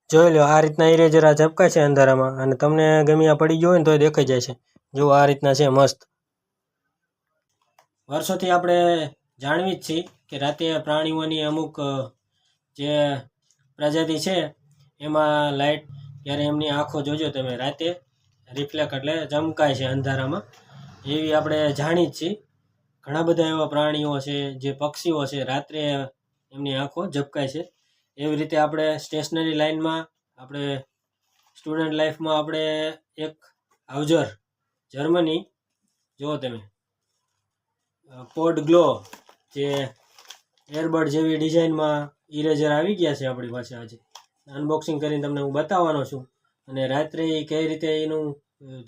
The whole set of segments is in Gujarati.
જોઈ લો આ રીતના ઇરેઝર આ ઝબકાય છે અંધારામાં, અને તમને ગમે આ પડી ગયો હોય ને તો દેખાઈ જાય છે. જો આ રીતના છે મસ્ત. વર્ષોથી આપણે જાણવી જ છીએ કે રાતે પ્રાણીઓની અમુક જે પ્રજાતિ છે એમાં લાઇટ ત્યારે એમની આંખો જોજો તમે રાતે રિફ્લેક્ટ એટલે ચમકાય છે અંધારામાં, એવી આપણે જાણી જ છીએ. ઘણા બધા એવા પ્રાણીઓ છે જે પક્ષીઓ છે રાત્રે એમની આંખો ઝબકાય છે. એવી રીતે આપણે સ્ટેશનરી લાઇનમાં આપણે સ્ટુડન્ટ લાઈફમાં આપણે એક હાઉઝર જર્મની જુઓ તમે પોડ ગ્લો જે એરબડ જેવી ડિઝાઇનમાં ઇરેઝર આવી ગયા છે આપણી પાસે. આજે અનબોક્સિંગ કરીને તમને હું બતાવવાનો છું, અને રાત્રે કઈ રીતે એનું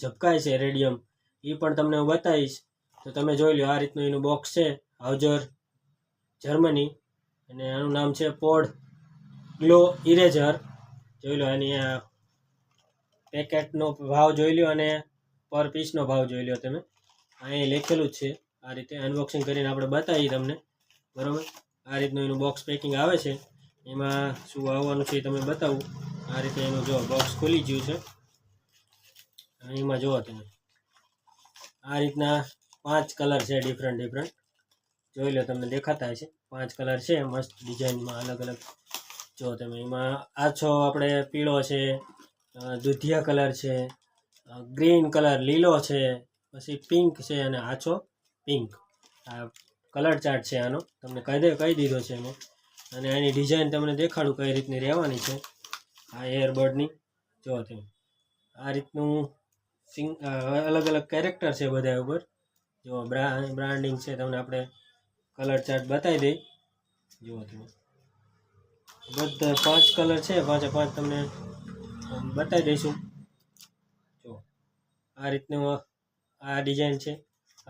ઝબકાય છે રેડિયમ એ પણ તમને હું બતાવીશ. તો તમે જોઈ લો આ રીતનું એનું બોક્સ છે હાઉઝર જર્મની, અને આનું નામ છે પોડ ગ્લો ઇરેઝર. જોઈ લો એની પેકેટનો ભાવ જોઈ લો અને પર પીસનો ભાવ જોઈ લો તમે, અહીં લખેલું જ છે. આ રીતે અનબોક્સિંગ કરીને આપણે બતાવીએ તમને, બરાબર. આ રીતનું એનું બોક્સ પેકિંગ આવે છે, એમાં શું આવવાનું છે એ તમને બતાવું. આ રીતે એનું જો બોક્સ ખુલી ગયું છે, અને એમાં જુઓ તમે આ રીતના 5 કલર છે ડિફરન્ટ. જોઈ લો તમને દેખાતા હશે 5 કલર છે મસ્ત ડિઝાઇનમાં અલગ અલગ. જો તમે એમાં આછો આપણે પીળો છે, દૂધિયા કલર છે, ગ્રીન કલર લીલો છે, પછી પિંક છે અને આછો પિંક. આ કલર ચાર્ટ છે આનો, તમને કહી દીધો છે મેં. અને આની ડિઝાઇન તમને દેખાડું કઈ રીતની રહેવાની છે આ એરબડની. જો તમે આ રીતનું અલગ અલગ કેરેક્ટર છે બધા ઉપર. જો બ્રાન્ડિંગ છે, તમને આપણે કલર ચાર્ટ બતાવી દઈ. જુઓ તમે બધા 5 કલર છે, 5 તમને બતાવી દઈશું. જો આ રીતનું આ ડિઝાઇન છે,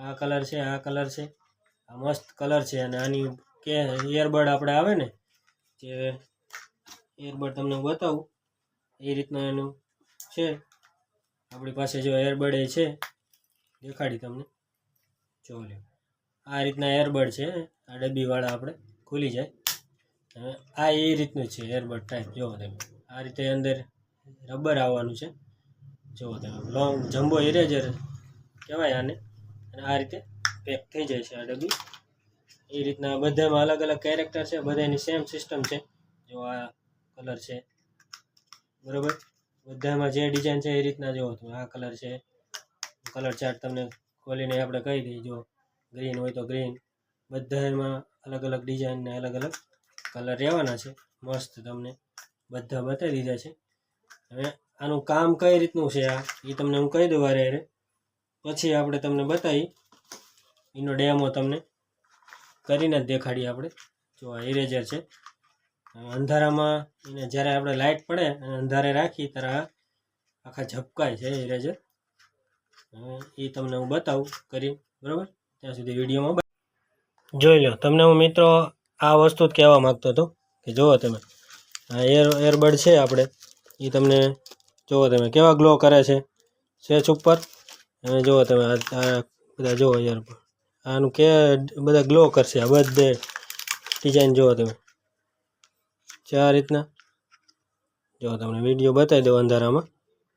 આ કલર છે, આ કલર છે, આ મસ્ત કલર છે. અને આની કે એરબડ આપણે આવે ને જે એરબડ તમને બતાવું એ રીતના એનું છે આપણી પાસે. જો એરબડ એ છે દેખાડી તમને. જો લે આ રીતના એરબડ છે, આ ડબ્બીવાળા આપણે ખુલી જાય. આ એ રીતનું છે એરબડ ટાઈપ. જુઓ તમે આ રીતે અંદર રબર આવવાનું છે. જુઓ તમે લોંગ જમ્બો ઇરેઝર કહેવાય આને. અને આ રીતે પેક થઈ જાય છે આ ડબ્બી. એ રીતના બધામાં અલગ અલગ કેરેક્ટર છે, બધાની સેમ સિસ્ટમ છે. જો આ કલર છે, બરાબર. બધામાં જે ડિઝાઇન છે એ રીતના જુઓ તમે. આ કલર છે, કલર ચાર્ટ તમને ખોલીને આપણે કહી દઈએ. જો ગ્રીન હોય તો ગ્રીન, બધામાં અલગ અલગ ડિઝાઇન ને અલગ અલગ કલર રહેવાના છે. મસ્ત તમને બધા બતાવી દીધા છે. હવે આનું કામ કઈ રીતનું છે આ એ તમને હું કહી દઉં વારે પછી આપણે તમને બતાવી. એનો ડેમો તમને કરીને જ દેખાડીએ આપણે. જો આ ઇરેઝર છે, અંધારામાં એને જ્યારે આપણે લાઇટ પડે અને અંધારે રાખી ત્યારે આખા ઝબકાય છે ઇરેઝર. એ તમને હું બતાવું કરી, બરાબર. ત્યાં સુધી વિડીયોમાં જોઈ લો. તમને હું મિત્રો આ વસ્તુ જ કહેવા માગતો હતો કે જુઓ તમે આ એરબડ છે આપણે, એ તમને જુઓ તમે કેવા ગ્લો કરે છે સેચ ઉપર. અને જુઓ તમે આ બધા જુઓ એરબડ આનું કે બધા ગ્લો કરશે. આ બધે ડિઝાઇન જુઓ તમે છે આ રીતના. જો તમને વિડીયો બતાવી દો અંધારામાં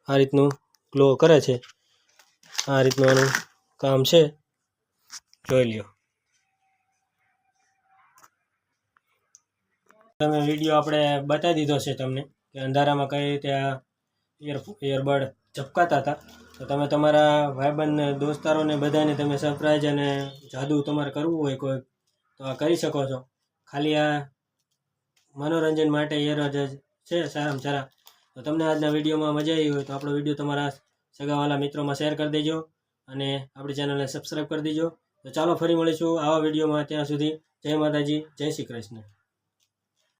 આ રીતનું ગ્લો કરે છે. આ રીતનું આનું કામ છે, જોઈ લ્યો તમે. વિડીયો આપણે બતાવી દીધો છે તમને કે અંધારામાં કઈ રીતે આ એરબડ ઝબકાતા હતા. તો તમે તમારા ભાઈબંધ દોસ્તારોને બધાને તમે સરપ્રાઈઝ અને જાદુ તમારે કરવું હોય કોઈ તો આ કરી શકો છો. ખાલી આ મનોરંજન માટે એરબડ છે સારામાં સારા. તો તમને આજના વિડીયોમાં મજા આવી હોય તો આપણો વિડીયો તમારા સગાવાલા મિત્રોમાં શેર કરી દેજો, અને આપણી ચેનલને સબસ્ક્રાઈબ કરી દેજો. તો ચાલો ફરી મળીશું આવા વિડીયોમાં. ત્યાં સુધી જય માતાજી, જય શ્રી કૃષ્ણ.